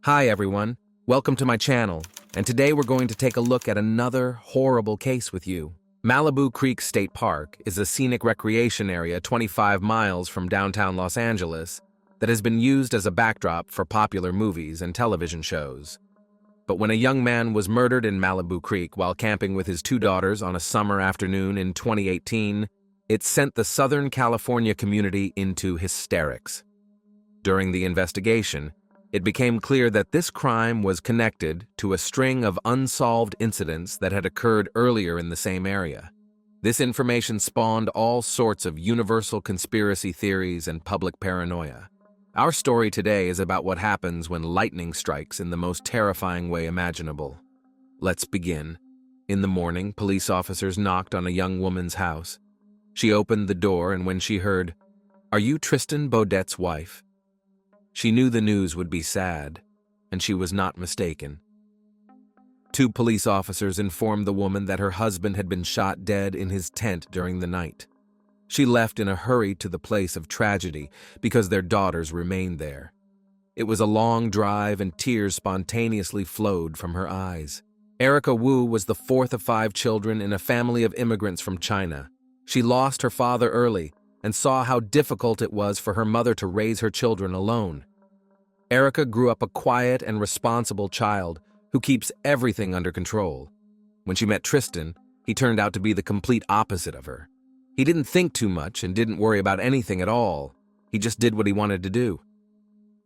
Hi everyone, welcome to my channel, and today we're going to take a look at another horrible case with you. Malibu Creek State Park is a scenic recreation area 25 miles from downtown Los Angeles that has been used as a backdrop for popular movies and television shows. But when a young man was murdered in Malibu Creek while camping with his two daughters on a summer afternoon in 2018, it sent the Southern California community into hysterics. During the investigation, it became clear that this crime was connected to a string of unsolved incidents that had occurred earlier in the same area. This information spawned all sorts of universal conspiracy theories and public paranoia. Our story today is about what happens when lightning strikes in the most terrifying way imaginable. Let's begin. In the morning, police officers knocked on a young woman's house. She opened the door, and when she heard, "Are you Tristan Baudette's wife?" she knew the news would be sad, and she was not mistaken. Two police officers informed the woman that her husband had been shot dead in his tent during the night. She left in a hurry to the place of tragedy because their daughters remained there. It was a long drive, and tears spontaneously flowed from her eyes. Erica Wu was the fourth of 5 children in a family of immigrants from China. She lost her father early and saw how difficult it was for her mother to raise her children alone. Erica grew up a quiet and responsible child who keeps everything under control. When she met Tristan, he turned out to be the complete opposite of her. He didn't think too much and didn't worry about anything at all. He just did what he wanted to do.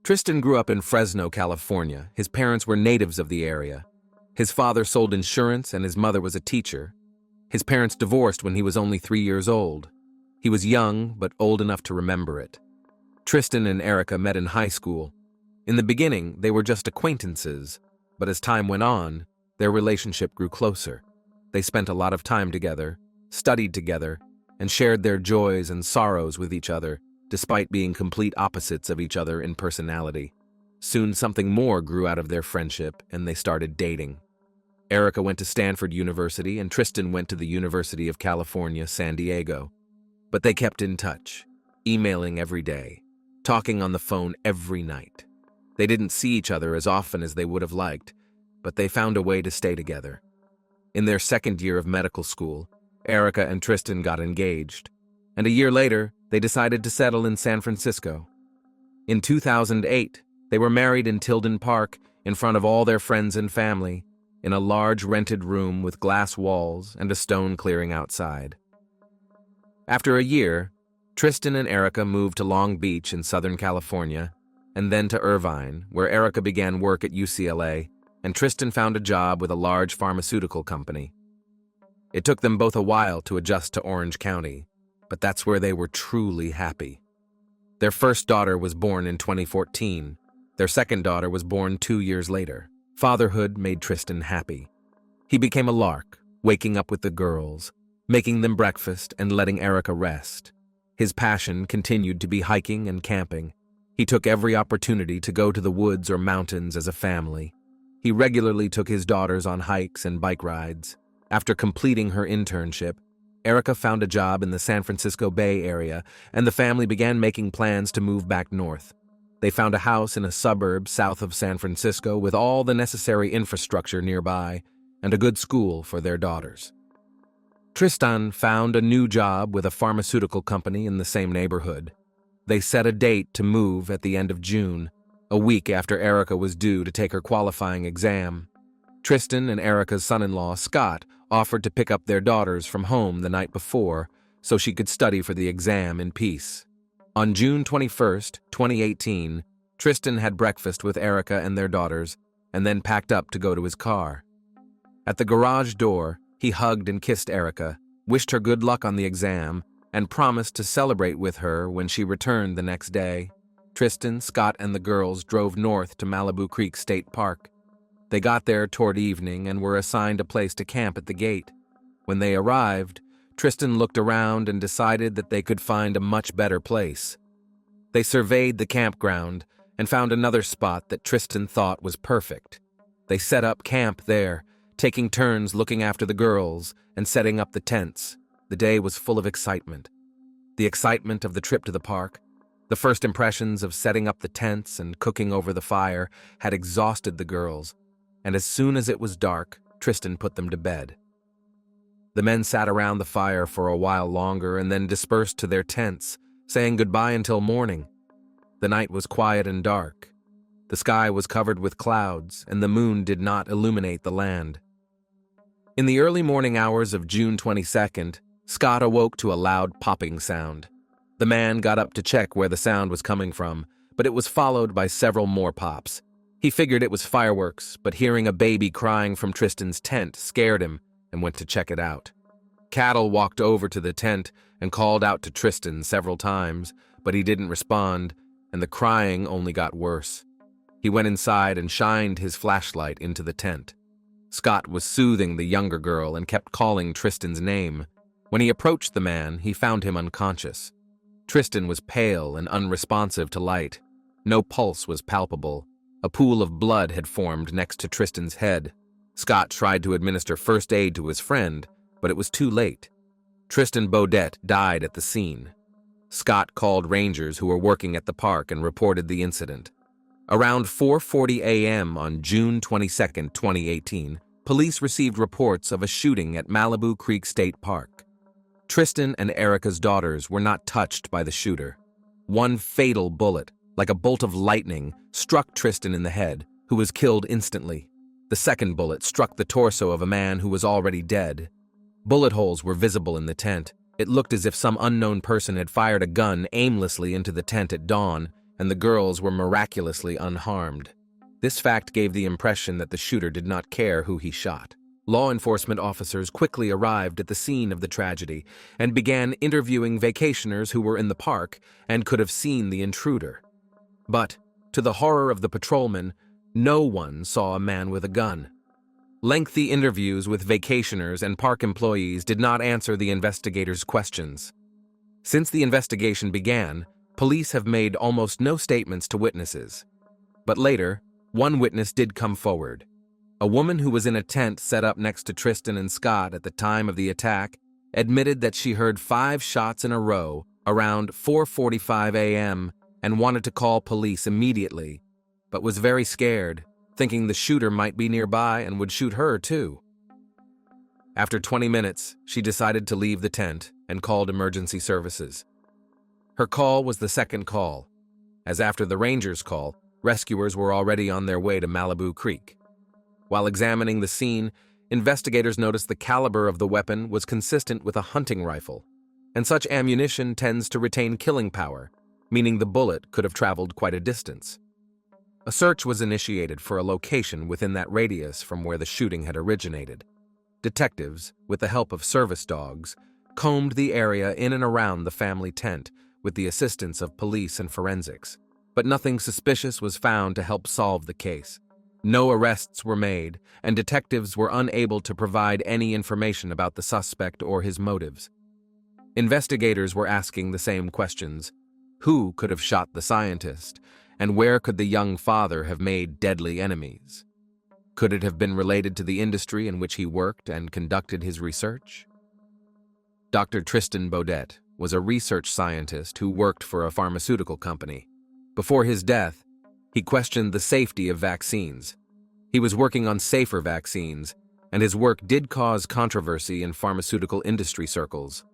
Tristan grew up in Fresno, California. His parents were natives of the area. His father sold insurance and his mother was a teacher. His parents divorced when he was only 3 years old. He was young, but old enough to remember it. Tristan and Erica met in high school. In the beginning, they were just acquaintances, but as time went on, their relationship grew closer. They spent a lot of time together, studied together, and shared their joys and sorrows with each other, despite being complete opposites of each other in personality. Soon something more grew out of their friendship, and they started dating. Erica went to Stanford University, and Tristan went to the University of California, San Diego. But they kept in touch, emailing every day, talking on the phone every night. They didn't see each other as often as they would have liked, but they found a way to stay together. In their second year of medical school, Erica and Tristan got engaged, and a year later, they decided to settle in San Francisco. In 2008, they were married in Tilden Park in front of all their friends and family, in a large rented room with glass walls and a stone clearing outside. After a year, Tristan and Erica moved to Long Beach in Southern California, and then to Irvine, where Erica began work at UCLA, and Tristan found a job with a large pharmaceutical company. It took them both a while to adjust to Orange County, but that's where they were truly happy. Their first daughter was born in 2014. Their second daughter was born 2 years later. Fatherhood made Tristan happy. He became a lark, waking up with the girls, making them breakfast and letting Erica rest. His passion continued to be hiking and camping. He took every opportunity to go to the woods or mountains as a family. He regularly took his daughters on hikes and bike rides. After completing her internship, Erica found a job in the San Francisco Bay Area, and the family began making plans to move back north. They found a house in a suburb south of San Francisco with all the necessary infrastructure nearby and a good school for their daughters. Tristan found a new job with a pharmaceutical company in the same neighborhood. They set a date to move at the end of June, a week after Erica was due to take her qualifying exam. Tristan and Erica's son-in-law, Scott, offered to pick up their daughters from home the night before so she could study for the exam in peace. On June 21st, 2018, Tristan had breakfast with Erica and their daughters and then packed up to go to his car. At the garage door, he hugged and kissed Erica, wished her good luck on the exam, and promised to celebrate with her when she returned the next day. Tristan, Scott, and the girls drove north to Malibu Creek State Park. They got there toward evening and were assigned a place to camp at the gate. When they arrived, Tristan looked around and decided that they could find a much better place. They surveyed the campground and found another spot that Tristan thought was perfect. They set up camp there, taking turns looking after the girls and setting up the tents. The day was full of excitement. The excitement of the trip to the park, The first impressions of setting up the tents and cooking over the fire had exhausted the girls, and as soon as it was dark, Tristan put them to bed. The men sat around the fire for a while longer and then dispersed to their tents, saying goodbye until morning. The night was quiet and dark. The sky was covered with clouds, and the moon did not illuminate the land. In the early morning hours of June 22nd, Scott awoke to a loud popping sound. The man got up to check where the sound was coming from, but it was followed by several more pops. He figured it was fireworks, but hearing a baby crying from Tristan's tent scared him and went to check it out. Cattle walked over to the tent and called out to Tristan several times, but he didn't respond, and the crying only got worse. He went inside and shined his flashlight into the tent. Scott was soothing the younger girl and kept calling Tristan's name. When he approached the man, he found him unconscious. Tristan was pale and unresponsive to light. No pulse was palpable. A pool of blood had formed next to Tristan's head. Scott tried to administer first aid to his friend, but it was too late. Tristan Baudette died at the scene. Scott called rangers who were working at the park and reported the incident. Around 4:40 a.m. on June 22, 2018, police received reports of a shooting at Malibu Creek State Park. Tristan and Erica's daughters were not touched by the shooter. One fatal bullet, like a bolt of lightning, struck Tristan in the head, who was killed instantly. The second bullet struck the torso of a man who was already dead. Bullet holes were visible in the tent. It looked as if some unknown person had fired a gun aimlessly into the tent at dawn, and the girls were miraculously unharmed. This fact gave the impression that the shooter did not care who he shot. Law enforcement officers quickly arrived at the scene of the tragedy and began interviewing vacationers who were in the park and could have seen the intruder. But, to the horror of the patrolmen, no one saw a man with a gun. Lengthy interviews with vacationers and park employees did not answer the investigators' questions. Since the investigation began, police have made almost no statements to witnesses. But later, one witness did come forward. A woman who was in a tent set up next to Tristan and Scott at the time of the attack admitted that she heard 5 shots in a row around 4:45 a.m. and wanted to call police immediately, but was very scared, thinking the shooter might be nearby and would shoot her too. After 20 minutes, she decided to leave the tent and called emergency services. Her call was the second call, as after the Rangers' call, rescuers were already on their way to Malibu Creek. While examining the scene, investigators noticed the caliber of the weapon was consistent with a hunting rifle, and such ammunition tends to retain killing power, meaning the bullet could have traveled quite a distance. A search was initiated for a location within that radius from where the shooting had originated. Detectives, with the help of service dogs, combed the area in and around the family tent with the assistance of police and forensics, but nothing suspicious was found to help solve the case. No arrests were made, and detectives were unable to provide any information about the suspect or his motives. Investigators were asking the same questions. Who could have shot the scientist, and where could the young father have made deadly enemies? Could it have been related to the industry in which he worked and conducted his research? Dr. Tristan Baudette was a research scientist who worked for a pharmaceutical company. Before his death, he questioned the safety of vaccines. He was working on safer vaccines, and his work did cause controversy in pharmaceutical industry circles.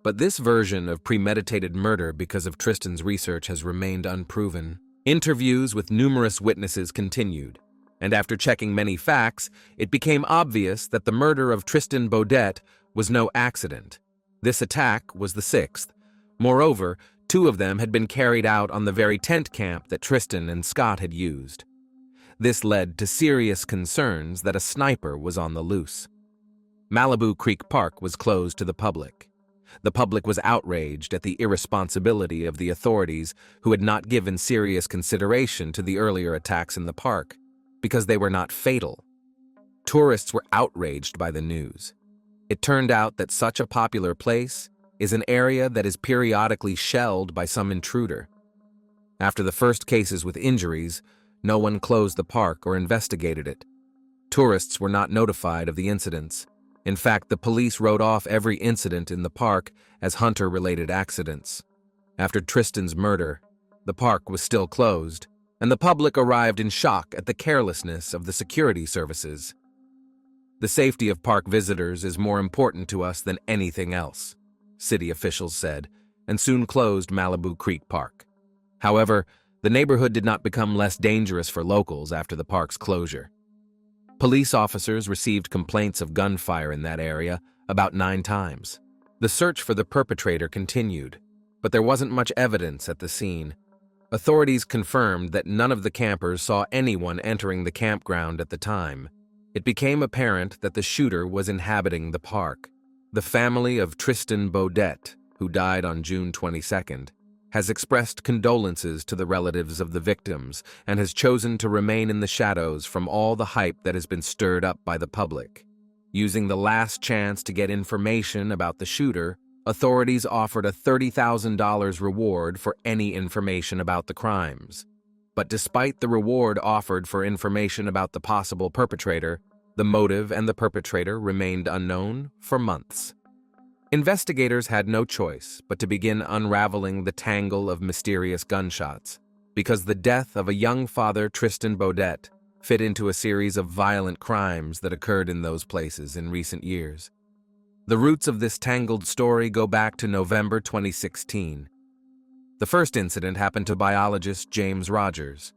But this version of premeditated murder because of Tristan's research has remained unproven. Interviews with numerous witnesses continued, and after checking many facts, it became obvious that the murder of Tristan Baudette was no accident. This attack was the 6th. Moreover, 2 of them had been carried out on the very tent camp that Tristan and Scott had used. This led to serious concerns that a sniper was on the loose. Malibu Creek Park was closed to the public. The public was outraged at the irresponsibility of the authorities who had not given serious consideration to the earlier attacks in the park, because they were not fatal. Tourists were outraged by the news. It turned out that such a popular place is an area that is periodically shelled by some intruder. After the first cases with injuries, no one closed the park or investigated it. Tourists were not notified of the incidents. In fact, the police wrote off every incident in the park as hunter-related accidents. After Tristan's murder, The park was still closed, and the public arrived in shock at the carelessness of the security services. "The safety of park visitors is more important to us than anything else," city officials said, and soon closed Malibu Creek Park. However, the neighborhood did not become less dangerous for locals after the park's closure. Police officers received complaints of gunfire in that area about 9 times. The search for the perpetrator continued, but there wasn't much evidence at the scene. Authorities confirmed that none of the campers saw anyone entering the campground at the time. It became apparent that the shooter was inhabiting the park. The family of Tristan Baudette, who died on June 22nd, has expressed condolences to the relatives of the victims and has chosen to remain in the shadows from all the hype that has been stirred up by the public. Using the last chance to get information about the shooter, authorities offered a $30,000 reward for any information about the crimes. But despite the reward offered for information about the possible perpetrator, the motive and the perpetrator remained unknown for months. Investigators had no choice but to begin unraveling the tangle of mysterious gunshots, because the death of a young father, Tristan Baudette, fit into a series of violent crimes that occurred in those places in recent years. The roots of this tangled story go back to November 2016. The first incident happened to biologist James Rogers.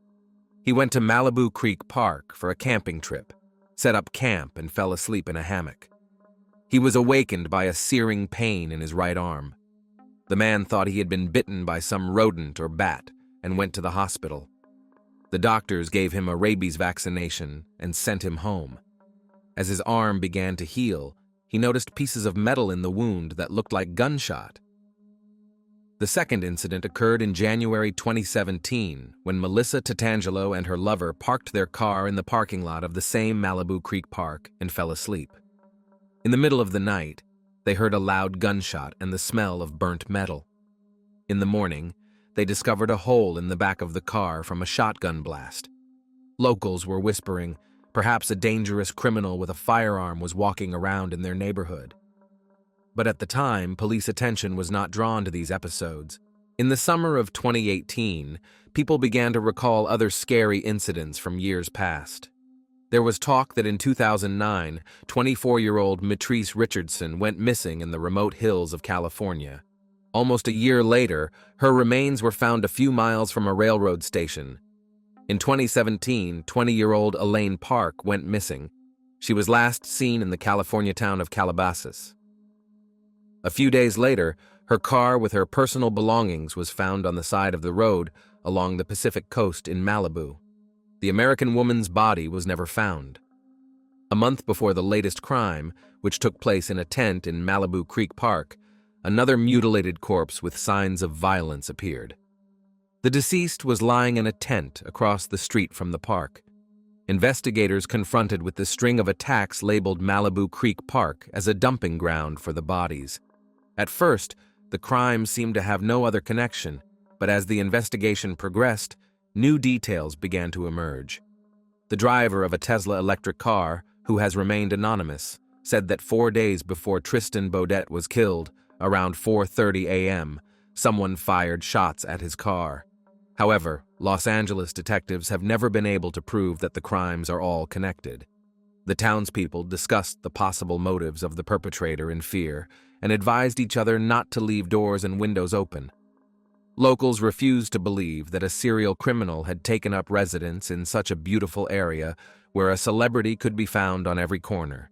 He went to Malibu Creek Park for a camping trip, set up camp, and fell asleep in a hammock. He was awakened by a searing pain in his right arm. The man thought he had been bitten by some rodent or bat and went to the hospital. The doctors gave him a rabies vaccination and sent him home. As his arm began to heal, he noticed pieces of metal in the wound that looked like gunshot. The second incident occurred in January 2017 when Melissa Tatangelo and her lover parked their car in the parking lot of the same Malibu Creek Park and fell asleep. In the middle of the night, they heard a loud gunshot and the smell of burnt metal. In the morning, they discovered a hole in the back of the car from a shotgun blast. Locals were whispering, perhaps a dangerous criminal with a firearm was walking around in their neighborhood. But at the time, police attention was not drawn to these episodes. In the summer of 2018, people began to recall other scary incidents from years past. There was talk that in 2009, 24-year-old Mitrice Richardson went missing in the remote hills of California. Almost a year later, her remains were found a few miles from a railroad station. In 2017, 20-year-old Elaine Park went missing. She was last seen in the California town of Calabasas. A few days later, her car with her personal belongings was found on the side of the road along the Pacific coast in Malibu. The American woman's body was never found. A month before the latest crime, which took place in a tent in Malibu Creek Park, another mutilated corpse with signs of violence appeared. The deceased was lying in a tent across the street from the park. Investigators confronted with the string of attacks labeled Malibu Creek Park as a dumping ground for the bodies. At first, the crime seemed to have no other connection, but as the investigation progressed, new details began to emerge. The driver of a Tesla electric car, who has remained anonymous, said that 4 days before Tristan Baudette was killed, around 4:30 a.m., someone fired shots at his car. However, Los Angeles detectives have never been able to prove that the crimes are all connected. The townspeople discussed the possible motives of the perpetrator in fear and advised each other not to leave doors and windows open. Locals refused to believe that a serial criminal had taken up residence in such a beautiful area where a celebrity could be found on every corner.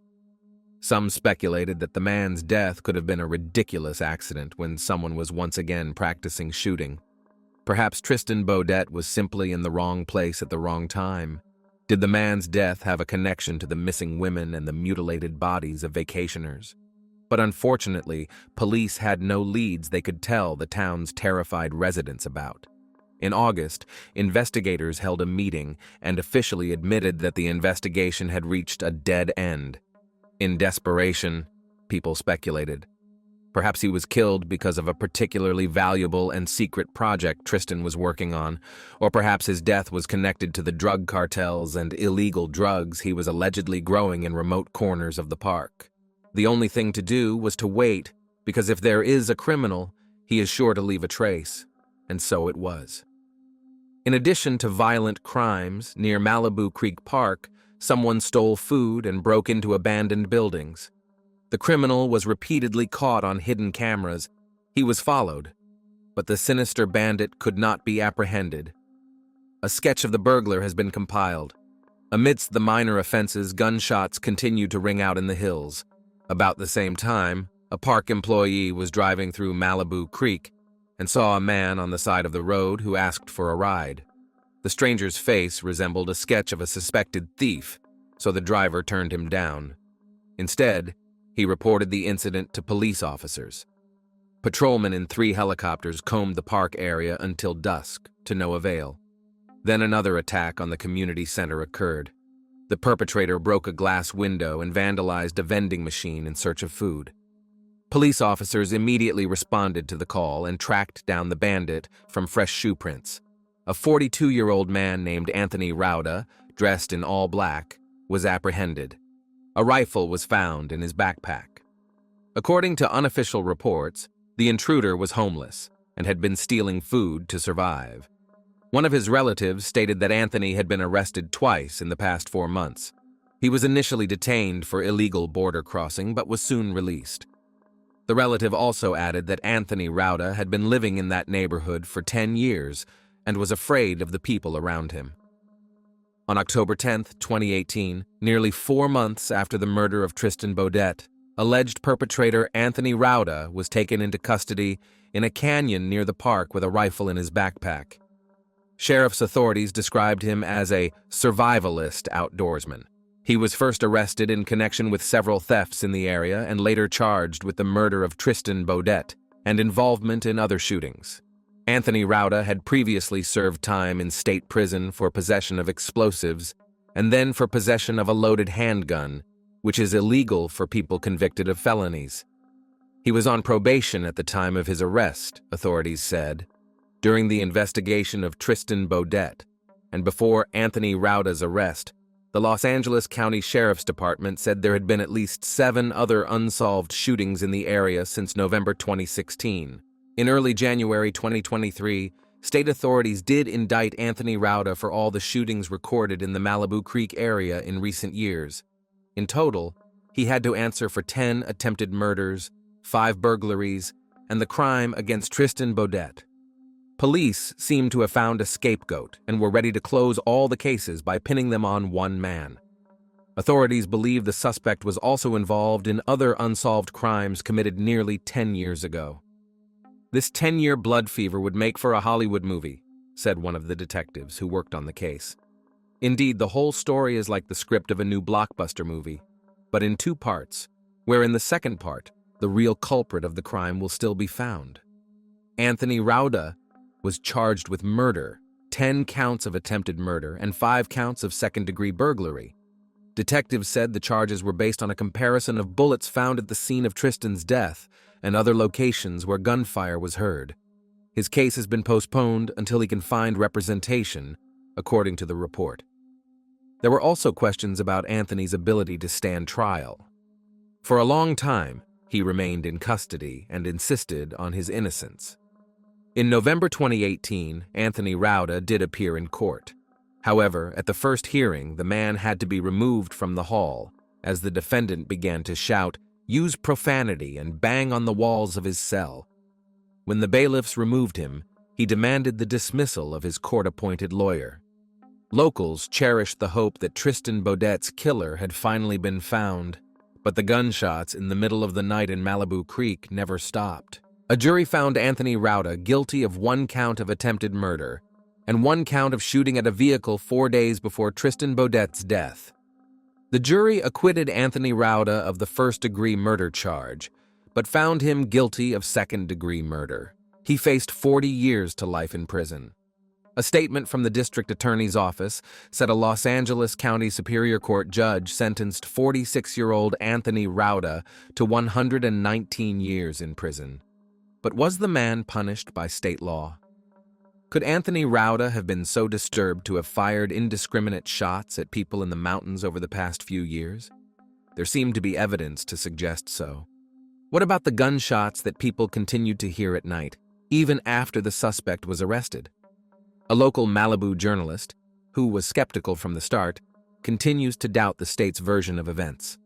Some speculated that the man's death could have been a ridiculous accident when someone was once again practicing shooting. Perhaps Tristan Baudette was simply in the wrong place at the wrong time. Did the man's death have a connection to the missing women and the mutilated bodies of vacationers? But unfortunately, police had no leads they could tell the town's terrified residents about. In August, investigators held a meeting and officially admitted that the investigation had reached a dead end. In desperation, people speculated. Perhaps he was killed because of a particularly valuable and secret project Tristan was working on, or perhaps his death was connected to the drug cartels and illegal drugs he was allegedly growing in remote corners of the park. The only thing to do was to wait, because if there is a criminal, he is sure to leave a trace, and so it was. In addition to violent crimes, near Malibu Creek Park, someone stole food and broke into abandoned buildings. The criminal was repeatedly caught on hidden cameras. He was followed, but the sinister bandit could not be apprehended. A sketch of the burglar has been compiled. Amidst the minor offenses, gunshots continued to ring out in the hills. About the same time, a park employee was driving through Malibu Creek and saw a man on the side of the road who asked for a ride. The stranger's face resembled a sketch of a suspected thief, so the driver turned him down. Instead, he reported the incident to police officers. Patrolmen in 3 helicopters combed the park area until dusk, to no avail. Then another attack on the community center occurred. The perpetrator broke a glass window and vandalized a vending machine in search of food. Police officers immediately responded to the call and tracked down the bandit from fresh shoe prints. A 42-year-old man named Anthony Rauda, dressed in all black, was apprehended. A rifle was found in his backpack. According to unofficial reports, the intruder was homeless and had been stealing food to survive. One of his relatives stated that Anthony had been arrested twice in the past 4 months. He was initially detained for illegal border crossing but was soon released. The relative also added that Anthony Rauda had been living in that neighborhood for 10 years and was afraid of the people around him. On October 10, 2018, nearly 4 months after the murder of Tristan Baudette, alleged perpetrator Anthony Rauda was taken into custody in a canyon near the park with a rifle in his backpack. Sheriff's authorities described him as a survivalist outdoorsman. He was first arrested in connection with several thefts in the area and later charged with the murder of Tristan Baudette and involvement in other shootings. Anthony Rauda had previously served time in state prison for possession of explosives and then for possession of a loaded handgun, which is illegal for people convicted of felonies. He was on probation at the time of his arrest, authorities said. During the investigation of Tristan Baudette and before Anthony Rauda's arrest, the Los Angeles County Sheriff's Department said there had been at least 7 other unsolved shootings in the area since November 2016. In early January 2023, state authorities did indict Anthony Rauda for all the shootings recorded in the Malibu Creek area in recent years. In total, he had to answer for 10 attempted murders, 5 burglaries, and the crime against Tristan Baudette. Police seemed to have found a scapegoat and were ready to close all the cases by pinning them on one man. Authorities believe the suspect was also involved in other unsolved crimes committed nearly 10 years ago. This 10-year blood fever would make for a Hollywood movie, said one of the detectives who worked on the case. Indeed, the whole story is like the script of a new blockbuster movie, but in 2 parts, where in the second part, the real culprit of the crime will still be found. Anthony Rauda was charged with murder, 10 counts of attempted murder, and 5 counts of second-degree burglary. Detectives said the charges were based on a comparison of bullets found at the scene of Tristan's death and other locations where gunfire was heard. His case has been postponed until he can find representation, according to the report. There were also questions about Anthony's ability to stand trial. For a long time, he remained in custody and insisted on his innocence. In November 2018, Anthony Rauda did appear in court. However, at the first hearing, the man had to be removed from the hall as the defendant began to shout, use profanity, and bang on the walls of his cell. When the bailiffs removed him, he demanded the dismissal of his court-appointed lawyer. Locals cherished the hope that Tristan Baudette's killer had finally been found, but the gunshots in the middle of the night in Malibu Creek never stopped. A jury found Anthony Rauda guilty of 1 count of attempted murder and 1 count of shooting at a vehicle 4 days before Tristan Baudette's death. The jury acquitted Anthony Rauda of the first-degree murder charge, but found him guilty of second-degree murder. He faced 40 years to life in prison. A statement from the district attorney's office said a Los Angeles County Superior Court judge sentenced 46-year-old Anthony Rauda to 119 years in prison. But was the man punished by state law? Could Anthony Rauda have been so disturbed to have fired indiscriminate shots at people in the mountains over the past few years? There seemed to be evidence to suggest so. What about the gunshots that people continued to hear at night, even after the suspect was arrested? A local Malibu journalist, who was skeptical from the start, continues to doubt the state's version of events.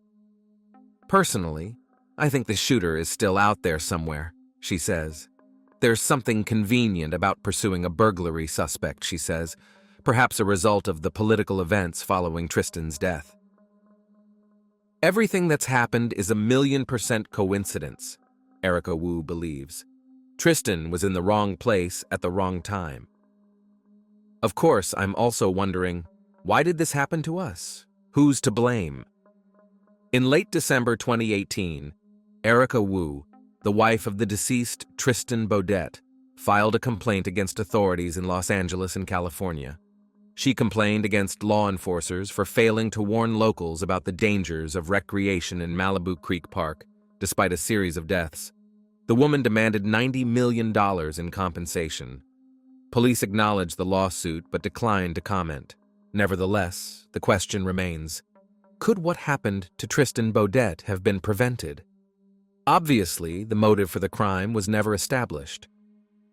"Personally, I think the shooter is still out there somewhere," she says. "There's something convenient about pursuing a burglary suspect," she says, perhaps a result of the political events following Tristan's death. "Everything that's happened is 1,000,000% coincidence," Erica Wu believes. "Tristan was in the wrong place at the wrong time." Of course, I'm also wondering, why did this happen to us? Who's to blame? In late December 2018, Erica Wu, the wife of the deceased Tristan Baudette, filed a complaint against authorities in Los Angeles and California. She complained against law enforcers for failing to warn locals about the dangers of recreation in Malibu Creek Park, despite a series of deaths. The woman demanded $90 million in compensation. Police acknowledged the lawsuit but declined to comment. Nevertheless, the question remains, could what happened to Tristan Baudette have been prevented? Obviously, the motive for the crime was never established.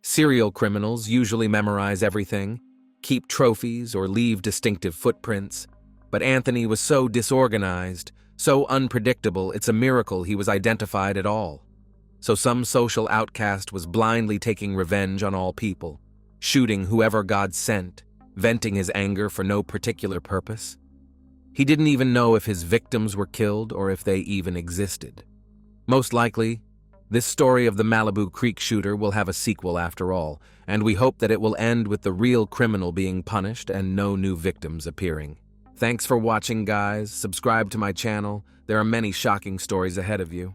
Serial criminals usually memorize everything, keep trophies, or leave distinctive footprints. But Anthony was so disorganized, so unpredictable, it's a miracle he was identified at all. So some social outcast was blindly taking revenge on all people, shooting whoever God sent, venting his anger for no particular purpose. He didn't even know if his victims were killed or if they even existed. Most likely, this story of the Malibu Creek shooter will have a sequel after all, and we hope that it will end with the real criminal being punished and no new victims appearing. Thanks for watching, guys. Subscribe to my channel. There are many shocking stories ahead of you.